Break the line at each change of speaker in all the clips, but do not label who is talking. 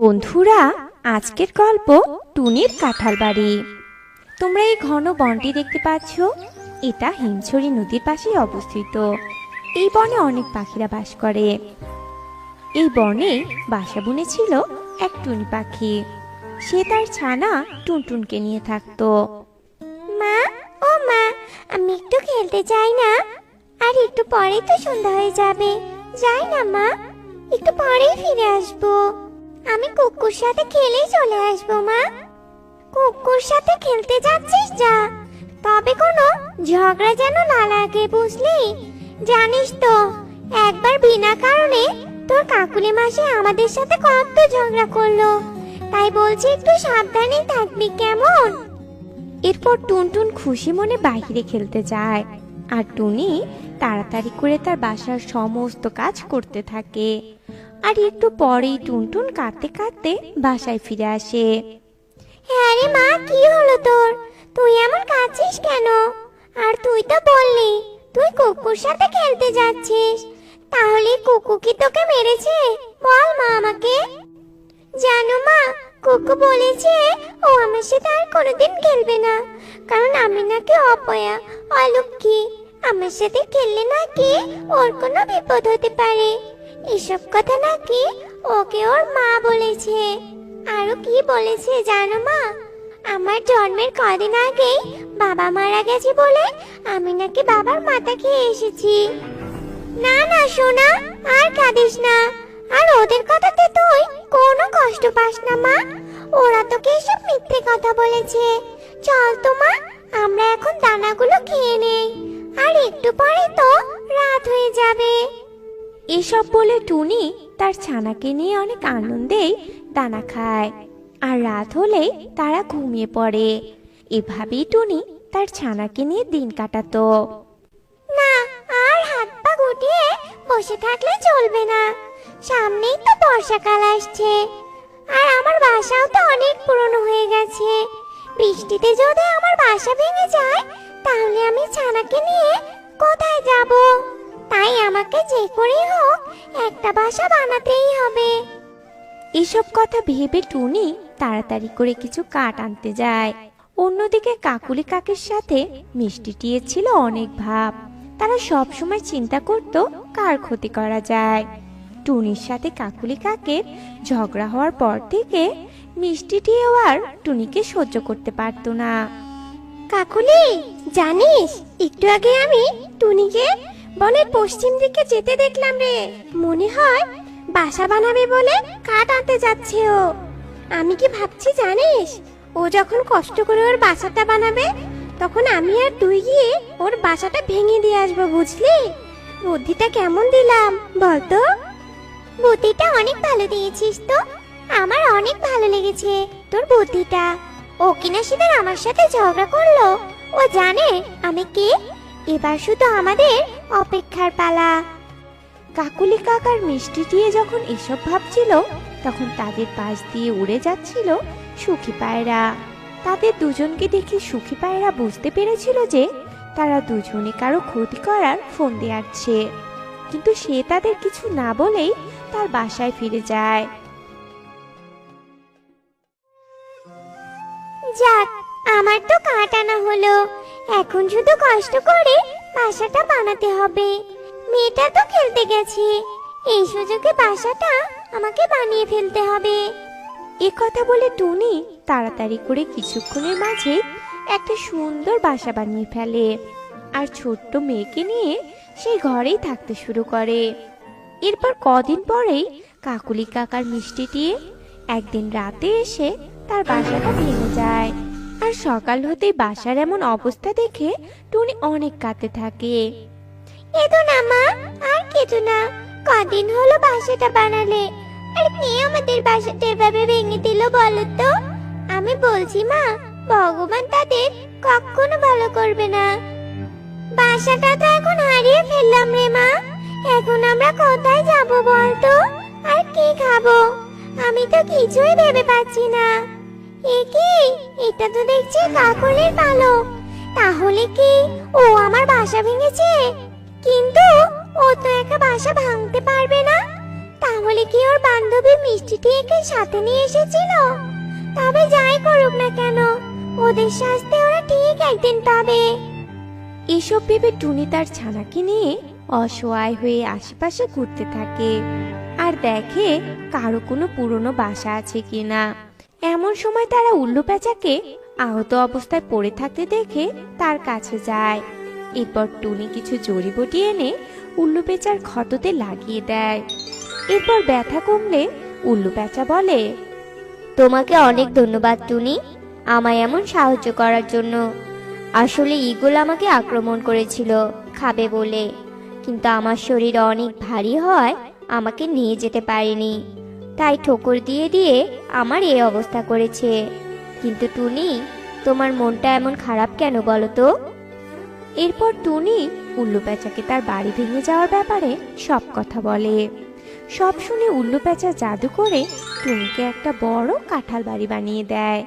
বন্ধুরা, আজকের গল্প টুনির কাঁঠাল বাড়ি। তোমরা এই ঘন বনটি দেখতে পাচ্ছ, এটা হিমছড়ি নদীর পাশেই অবস্থিত। এই বনে অনেক পাখিরা বাস করে। এই বনে বাসা বুনেছিল এক টুনি পাখি। সে তার ছানা টুনটুনকে নিয়ে থাকতো।
মা, ও মা, আমি একটু খেলতে চাই না। আর একটু পরেই তো সন্ধ্যা হয়ে যাবে। যাই না মা, একটু পরেই ফিরে আসবো। আমি কুকুর সাথে খেলেই চলে আসবো মা। কুকুর সাথে খেলতে যাচ্ছিস যা, তবে কোনো ঝগড়া যেন না লাগে, বুঝলি? জানিস তো, একবার বিনা কারণে তোর কাকুলি মাসি আমাদের সাথে কত ঝগড়া করলো। তাই বলছি একটু সাবধানে থাকবি, কেমন?
এরপর টুনটুন খুশি মনে বাইরে খেলতে যায়, আর টুনি তাড়াতাড়ি করে তার বাসার সমস্ত কাজ করতে থাকে। আর একটু পরেই টুনটুন কাঁদতে কাঁদতে বাসায় ফিরে আসে।
হ্যাঁ রে মা, কি হলো তোর? তুই এমন কাঁদছিস কেন? আর তুই তো বললি তুই কুকুর সাথে খেলতে যাচ্ছিস। তাহলে কুকু কি তোকে মেরেছে? বল মা আমাকে। জানো মা, কুকু বলেছে ও আমার সাথে আর কোনোদিন খেলবে না, কারণ আমি নাকি অপয়া, অলক্ষী। আমার সাথে খেললে নাকি ওর কোনো বিপদ হতে পারে। এসব কথা নাকি ওকে ওর মা বলেছে। আরো কি বলেছে জানো মা? আমার জন্মের কদিন আগেই বাবা মারা গেছে বলে আমি নাকি বাবার মাথা খেয়ে এসেছি। না না সোনা, আর কাঁদিস না। আর ওদের কথাতে তুই কোনো কষ্ট পাস না মা। ওরা তোকে এসব মিথ্যে কথা বলেছে। চল তো মা, আমরা এখন দানাগুলো খেয়ে নেই। আর একটু পরে তো রাত হয়ে যাবে।
এসব বলে টুনি তার ছানাকে নিয়ে অনেক আনন্দেই দানা খায়। আর রাত হলেই তারা ঘুমিয়ে পড়ে। এভাবেই টুনি তার ছানাকে নিয়ে দিন কাটাতো।
না, আর হাত পা গুটিয়ে বসে থাকলে চলবে না। সামনেই তো বর্ষাকাল আসছে, আর আমার বাসাও তো অনেক পুরনো হয়ে গেছে। বৃষ্টিতে যদি আমার বাসা ভেঙে যায়, তাহলে আমি ছানাকে নিয়ে কোথায় যাব? তাই আমাকে যে করেই হোক একটা বাসা বানাতেই হবে।
এসব কথা ভেবে টুনি তাড়াতাড়ি করে কিছু কাঠ আনতে যায়। অন্যদিকে কাকুলি কাকের সাথে মিষ্টিটির ছিল অনেক ভাব। তারা সব সময় চিন্তা করত কার ক্ষতি করা যায়। টুনির সাথে কাকুলি কাকের ঝগড়া হওয়ার পর থেকে মিষ্টিটিও আর টুনিকে সহ্য করতে পারতো না।
কাকুলি, জানিস একটু আগে আমি টুনিকে বনের পশ্চিম দিকে যেতে দেখলাম রে। মনে হয় বাসা বানাবে বলে কাঠ আনতে যাচ্ছে ও। আমি কি ভাবছি জানিস, ও যখন কষ্ট করে ওর বাসাটা বানাবে, তখন আমি আর তুই গিয়ে ওর বাসাটা ভেঙে দিয়ে আসবো, বুঝলি? বুদ্ধিটা কেমন দিলাম বলতো? বুদ্ধিটা অনেক ভালো দিয়েছিস তো। আমার অনেক ভালো লেগেছে তোর বুদ্ধিটা। ও কিনা সেদিন আমার সাথে ঝগড়া করলো। ও জানে আমি কে। এবার শুধু আমাদের অপেক্ষার পালা।
কাকুলি কাক আর মিষ্টিটিয়ে যখন এসব ভাবছিল, তখন তাদের পাশ দিয়ে উড়ে যাচ্ছিল সুখী পায়রা। তাদের দুজনকে দেখে সুখী পায়রা বুঝতে পেরেছিল যে তারা দুজনে কারো ক্ষতি করার ফন্দি আঁটছে। কিন্তু সে তাদের কিছু না বলেই তার বাসায় ফিরে যায়।
যাক, আমার তো কাঠ আনা হলো। এখন শুধু কষ্ট করে বাসাটা বানাতে হবে। মেয়েটা তো খেলতে গেছে, এই সুযোগে বাসাটা আমাকে বানিয়ে ফেলতে হবে।
এ কথা বলে টুনি তাড়াতাড়ি করে কিছুক্ষণের মাঝে একটা সুন্দর বাসা বানিয়ে ফেলে। আর ছোট্ট মেয়েকে নিয়ে সেই ঘরেই থাকতে শুরু করে। এরপর কদিন পরেই কাকুলি কাকার মিষ্টিটি একদিন রাতে এসে তার বাসাটা ভেঙে যায়। আর সকাল হতেই বাসার এমন অবস্থা দেখে টুনি অনেক কাঁদতে থাকে।
কেঁদো না মা, আর কেঁদো না। কদিন হলো বাসাটা বানালে, আর কে আমাদের বাসাটা এভাবে ভেঙে দিল বলো তো? আমি বলছি মা, ভগবান তাদের কখনো ভালো করবে না। বাসাটা তো এখন হারিয়ে ফেললাম রে মা। এখন আমরা কোথায় যাব বলতো? আর কি খাবো? আমি তো কিছুই ভেবে পাচ্ছি না। এ কি, এটা তো দেখছি কাকলের পালক। তাহলে কি ও আমার বাসা ভেঙেছে? কিন্তু ও তো একা বাসা ভাঙতে পারবে না। তাহলে কি ওর বান্ধবী মিষ্টিটিকে সাথে নিয়ে এসেছিল? তবে যাই করুক না কেন, ওদের শাস্তি ওরা ঠিক একদিন পাবে।
এসব ভেবে টুনি তার ছানাকে নিয়ে অসহায় হয়ে আশেপাশে ঘুরতে থাকে আর দেখে কারো কোনো পুরনো বাসা আছে কিনা। এমন সময় তারা উল্লু পেঁচাকে আহত অবস্থায় পড়ে থাকতে দেখে তার কাছে যায়। এরপর টুনি কিছু জড়িবটি এনে উল্লু পেঁচার ক্ষততে লাগিয়ে দেয়। এরপর ব্যথা কমলে উল্লু পেঁচা বলে,
তোমাকে অনেক ধন্যবাদ টুনি, আমায় এমন সাহায্য করার জন্য। আসলে ঈগল আমাকে আক্রমণ করেছিল খাবে বলে, কিন্তু আমার শরীর অনেক ভারী হয় আমাকে নিয়ে যেতে পারেনি, তাই ঠোকর দিয়ে দিয়ে আমার এই অবস্থা করেছে। কিন্তু টুনি, তোমার মনটা এমন খারাপ কেন বলো তো?
এরপর টুনি উল্লু পেঁচাকে তার বাড়ি ভেঙে যাওয়ার ব্যাপারে সব কথা বলে। সব শুনে উল্লু পেঁচা জাদু করে টুনিকে একটা বড় কাঁঠাল বাড়ি বানিয়ে দেয়,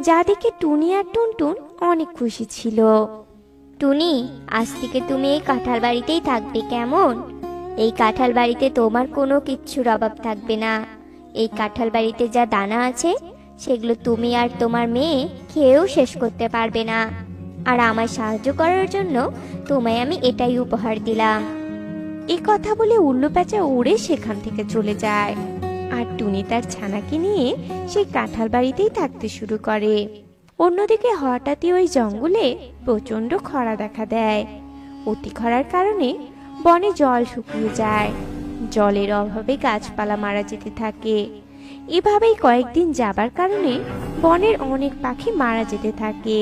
যা দেখে টুনি আর টুনটুন অনেক খুশি ছিল।
টুনি, আজ থেকে তুমি এই কাঁঠাল বাড়িতেই থাকবে, কেমন? এই কাঁঠাল বাড়িতে তোমার কোনো কিচ্ছুর অভাব থাকবে না। এই কাঁঠাল বাড়িতে যা দানা আছে সেগুলো তুমি আর তোমার মেয়ে খেয়েও শেষ করতে পারবে না। আর আমায় সাহায্য করার জন্য তোমায় আমি এটাই উপহার দিলাম।
এই কথা বলে উল্লু পেঁচা উড়ে সেখান থেকে চলে যায় আর টুনি তার ছানাকে নিয়ে সেই কাঁঠাল বাড়িতেই থাকতে শুরু করে। অন্যদিকে হঠাৎই ওই জঙ্গলে প্রচন্ড খরা দেখা দেয়। অতি খরার কারণে বনে জল শুকিয়ে যায়, জলের অভাবে গাছপালা মারা যেতে থাকে। এভাবেই কয়েকদিন যাবার কারণে বনের অনেক পাখি মারা যেতে থাকে।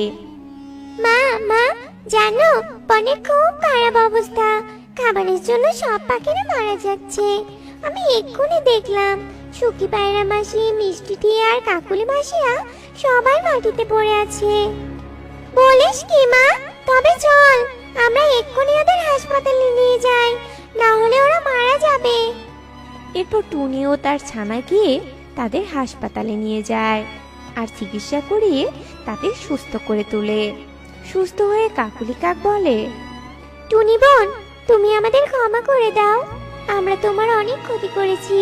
মা মা, জানো বনের খুব খারাপ অবস্থা, খাবারের জন্য সব পাখিরা মারা যাচ্ছে। আমি এক্ষুনি দেখলাম সুখী পায়রা মাসি, মিষ্টি টিয়া আর কাকুলি মাসিরা সবাই মাটিতে পড়ে আছে। বলিস কি মা? তবে চল আমরা এক্ষুনি ওদের হাসপাতালে নিয়ে যাই, না হলে ওরা মারা যাবে।
এরপর টুনিও তার ছানা গিয়ে তাদের হাসপাতালে নিয়ে যায় আর চিকিৎসা করিয়ে তাদের সুস্থ করে তোলে। সুস্থ হয়ে কাকুলি কাক বলে,
টুনি বোন, তুমি আমাদের ক্ষমা করে দাও, আমরা তোমার অনেক ক্ষতি করেছি।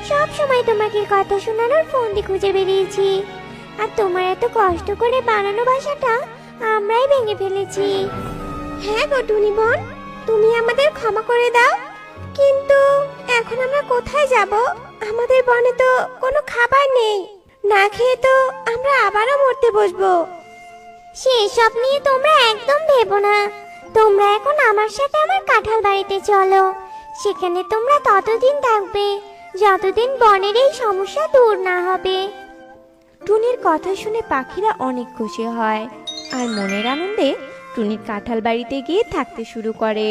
সব সময় তোমাকে কথা শোনানোর ফন্দি খুঁজে বেরিয়েছি, আর তোমার এত কষ্ট করে বানানো বাসাটা আমরাই ভেঙে ফেলেছি। হ্যাঁ গো টুনি বোন, তুমি আমাদের ক্ষমা করে দাও, কিন্তু এখন আমরা কোথায় যাব? আমাদের বনে তো কোনো খাবার নেই, না খেয়ে তো আমরা আবারও মরতে বসবো। সেসব নিয়ে তোমরা একদম ভেবো না, তোমরা এখন আমার সাথে আমার কাঁঠাল বাড়িতে চলো। সেখানে তোমরা ততদিন থাকবে যতদিন বনের এই সমস্যা দূর না হবে।
টুনির কথা শুনে পাখিরা অনেক খুশি হয় আর মনের আনন্দে টুনির কাঁঠাল বাড়িতে গিয়ে থাকতে শুরু করে।